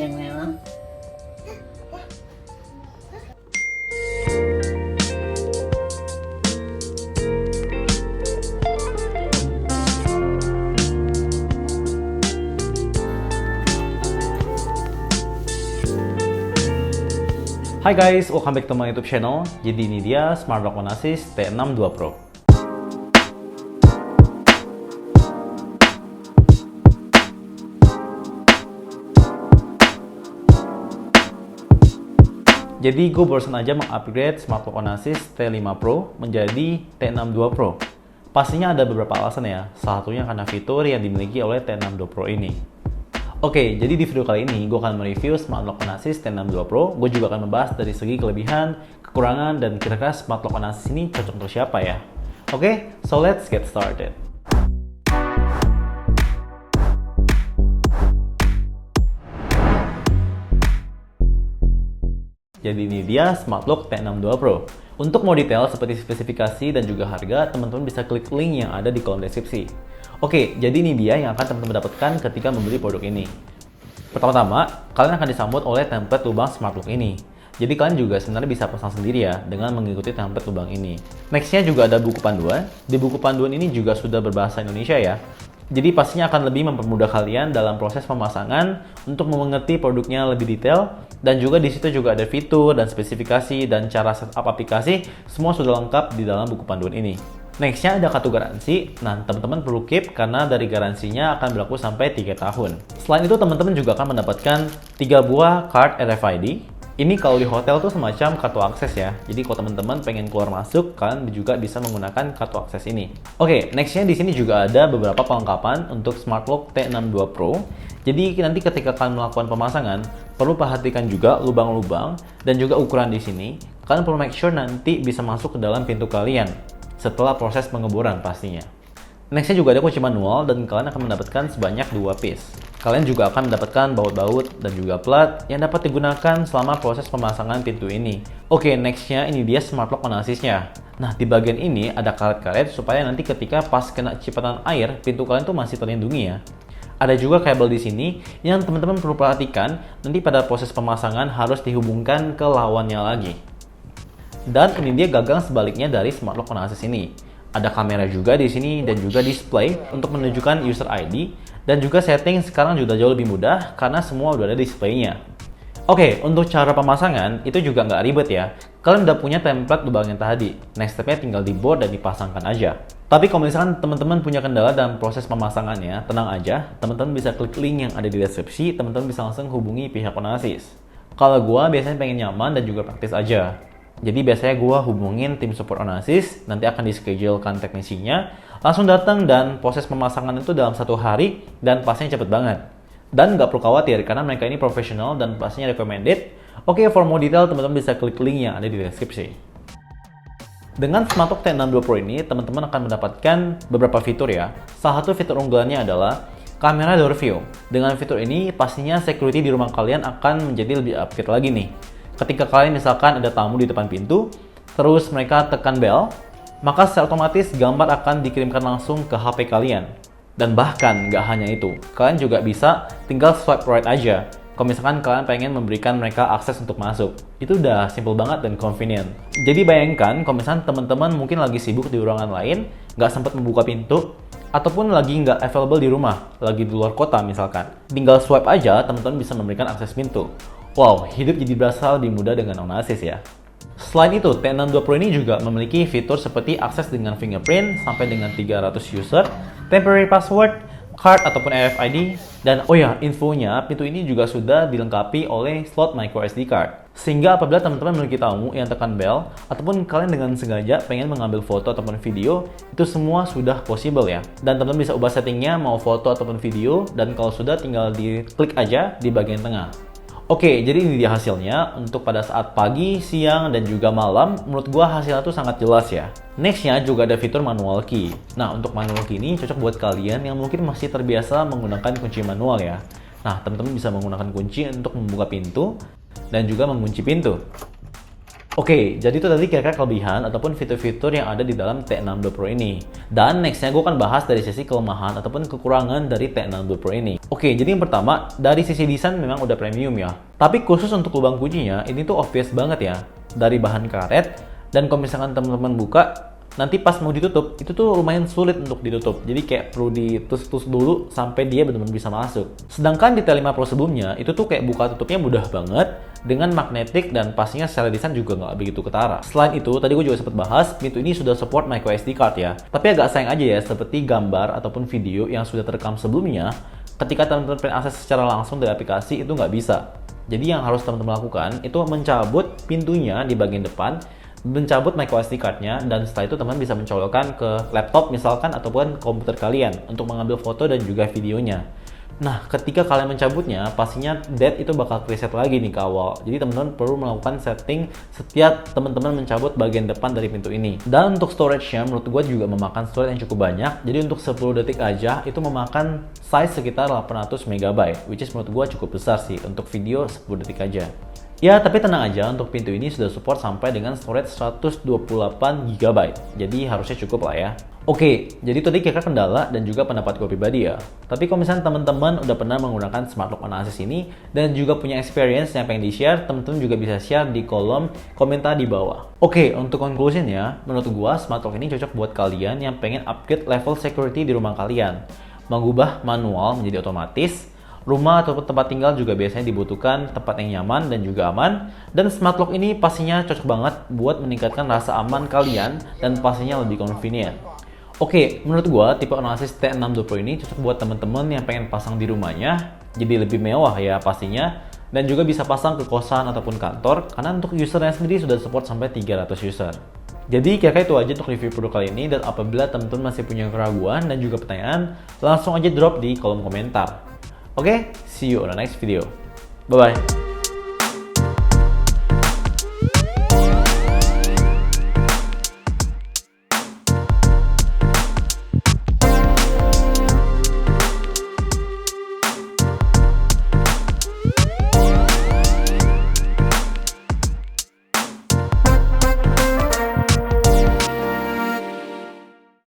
yang memang. Hai guys, welcome back to my YouTube channel. Jadi ini dia Smart Lock Onassis T62 Pro. Jadi gue barusan aja mengupgrade Smart Lock Onassis T5 Pro menjadi T62 Pro. Pastinya ada beberapa alasan ya, salah satunya karena fitur yang dimiliki oleh T62 Pro ini. Oke, jadi di video kali ini gue akan mereview Smart Lock Onassis T62 Pro. Gue juga akan membahas dari segi kelebihan, kekurangan, dan kira-kira Smart Lock Onassis ini cocok untuk siapa ya. Oke, so let's get started. Jadi ini dia Smart Lock T62 Pro. Untuk mau detail seperti spesifikasi dan juga harga, teman-teman bisa klik link yang ada di kolom deskripsi. Oke, jadi ini dia yang akan teman-teman dapatkan ketika membeli produk ini. Pertama-tama, kalian akan disambut oleh template lubang Smart Lock ini. Jadi kalian juga sebenarnya bisa pasang sendiri ya dengan mengikuti template lubang ini. Nextnya juga ada buku panduan. Di buku panduan ini juga sudah berbahasa Indonesia ya. Jadi pastinya akan lebih mempermudah kalian dalam proses pemasangan untuk mengerti produknya lebih detail, dan juga di situ juga ada fitur dan spesifikasi dan cara setup aplikasi, semua sudah lengkap di dalam buku panduan ini. Nextnya ada kartu garansi. Nah, teman-teman perlu keep karena dari garansinya akan berlaku sampai 3 tahun. Selain itu, teman-teman juga akan mendapatkan 3 buah card RFID. Ini kalau di hotel tuh semacam kartu akses ya. Jadi kalau teman-teman pengen keluar masuk, kalian juga bisa menggunakan kartu akses ini. Oke, nextnya di sini juga ada beberapa perlengkapan untuk Smart Lock T62 Pro. Jadi nanti ketika kalian melakukan pemasangan, perlu perhatikan juga lubang-lubang dan juga ukuran di sini. Kalian perlu make sure nanti bisa masuk ke dalam pintu kalian setelah proses pengeboran pastinya. Nextnya juga ada kunci manual dan kalian akan mendapatkan sebanyak 2 piece. Kalian juga akan mendapatkan baut-baut dan juga plat yang dapat digunakan selama proses pemasangan pintu ini. Oke, nextnya ini dia Smart Lock Onassisnya. Nah, di bagian ini ada karet-karet supaya nanti ketika pas kena cipratan air, pintu kalian tuh masih terlindungi ya. Ada juga kabel di sini yang teman-teman perlu perhatikan, nanti pada proses pemasangan harus dihubungkan ke lawannya lagi. Dan ini dia gagang sebaliknya dari Smart Lock Onassis ini. Ada kamera juga di sini dan juga display untuk menunjukkan user ID, dan juga setting sekarang juga jauh lebih mudah karena semua udah ada displaynya. Oke, untuk cara pemasangan itu juga nggak ribet ya. Kalian udah punya template lubang yang tadi. Next stepnya tinggal di board dan dipasangkan aja. Tapi kalau misalkan teman-teman punya kendala dalam proses pemasangannya, tenang aja. Teman-teman bisa klik link yang ada di deskripsi. Teman-teman bisa langsung hubungi pihak Onassis. Kalau gua biasanya pengen nyaman dan juga praktis aja. Jadi biasanya gue hubungin tim support Onassis, nanti akan di-schedulekan teknisinya, langsung datang dan proses pemasangan itu dalam 1 hari dan pastinya cepet banget. Dan nggak perlu khawatir karena mereka ini profesional dan pastinya recommended. Oke, for more detail teman-teman bisa klik link yang ada di deskripsi. Dengan Smart Lock T62 Pro ini, teman-teman akan mendapatkan beberapa fitur ya. Salah satu fitur unggulannya adalah kamera door view. Dengan fitur ini, pastinya security di rumah kalian akan menjadi lebih upgrade lagi nih. Ketika kalian misalkan ada tamu di depan pintu, terus mereka tekan bel, maka secara otomatis gambar akan dikirimkan langsung ke HP kalian. Dan bahkan nggak hanya itu, kalian juga bisa tinggal swipe right aja. Kalau misalkan kalian pengen memberikan mereka akses untuk masuk, itu udah simple banget dan convenient. Jadi bayangkan kalau misalkan teman-teman mungkin lagi sibuk di ruangan lain, nggak sempat membuka pintu, ataupun lagi nggak available di rumah, lagi di luar kota misalkan. Tinggal swipe aja, teman-teman bisa memberikan akses pintu. Wow, hidup jadi berasa lebih mudah dengan Onassis ya. Selain itu, T62 Pro ini juga memiliki fitur seperti akses dengan fingerprint sampai dengan 300 user, temporary password, card ataupun RFID, dan oh ya, infonya pintu ini juga sudah dilengkapi oleh slot microSD card. Sehingga apabila teman-teman memiliki tamu yang tekan bel, ataupun kalian dengan sengaja pengen mengambil foto ataupun video, itu semua sudah possible ya. Dan teman-teman bisa ubah settingnya mau foto ataupun video, dan kalau sudah tinggal diklik aja di bagian tengah. Oke, jadi ini dia hasilnya. Untuk pada saat pagi, siang, dan juga malam, menurut gua hasilnya tuh sangat jelas ya. Nextnya juga ada fitur manual key. Nah, untuk manual key ini cocok buat kalian yang mungkin masih terbiasa menggunakan kunci manual ya. Nah, teman-teman bisa menggunakan kunci untuk membuka pintu dan juga mengunci pintu. Oke, jadi itu tadi kira-kira kelebihan ataupun fitur-fitur yang ada di dalam T62 Pro ini. Dan nextnya gue akan bahas dari sisi kelemahan ataupun kekurangan dari T62 Pro ini. Oke, jadi yang pertama, dari sisi desain memang udah premium ya. Tapi khusus untuk lubang kuncinya, ini tuh obvious banget ya. Dari bahan karet, dan kalau misalkan teman-teman buka, nanti pas mau ditutup, itu tuh lumayan sulit untuk ditutup. Jadi kayak perlu ditus-tus dulu sampai dia benar-benar bisa masuk. Sedangkan di T5 Pro sebelumnya, itu tuh kayak buka tutupnya mudah banget dengan magnetik dan pastinya secara desain juga nggak begitu ketara. Selain itu, tadi gue juga sempat bahas, pintu ini sudah support microSD card ya. Tapi agak sayang aja ya, seperti gambar ataupun video yang sudah terekam sebelumnya, ketika teman-teman pengen akses secara langsung dari aplikasi itu nggak bisa. Jadi yang harus teman-teman lakukan itu mencabut pintunya di bagian depan, mencabut microSD card-nya, dan setelah itu teman bisa mencolokkan ke laptop misalkan ataupun komputer kalian untuk mengambil foto dan juga videonya. Nah, ketika kalian mencabutnya, pastinya dead itu bakal preset lagi nih ke awal. Jadi teman-teman perlu melakukan setting setiap teman-teman mencabut bagian depan dari pintu ini. Dan untuk storage-nya menurut gue juga memakan storage yang cukup banyak. Jadi untuk 10 detik aja itu memakan size sekitar 800 MB, which is menurut gue cukup besar sih untuk video 10 detik aja. Ya, tapi tenang aja, untuk pintu ini sudah support sampai dengan storage 128 GB. Jadi harusnya cukup lah ya. Oke, jadi tadi kira-kira kendala dan juga pendapat gue pribadi ya. Tapi kalau misalnya teman-teman udah pernah menggunakan Smart Lock on Asus ini dan juga punya experience yang pengen di-share, teman-teman juga bisa share di kolom komentar di bawah. Oke, untuk conclusion-nya, menurut gue Smart Lock ini cocok buat kalian yang pengen upgrade level security di rumah kalian. Mengubah manual menjadi otomatis. Rumah ataupun tempat tinggal juga biasanya dibutuhkan tempat yang nyaman dan juga aman. Dan Smart Lock ini pastinya cocok banget buat meningkatkan rasa aman kalian dan pastinya lebih convenient. Oke, menurut gua tipe Asus T62 Pro ini cocok buat teman-teman yang pengen pasang di rumahnya, jadi lebih mewah ya pastinya, dan juga bisa pasang ke kosan ataupun kantor, karena untuk usernya sendiri sudah support sampai 300 user. Jadi kira-kira itu aja untuk review produk kali ini, dan apabila teman-teman masih punya keraguan dan juga pertanyaan, langsung aja drop di kolom komentar. Oke, see you on the next video. Bye-bye.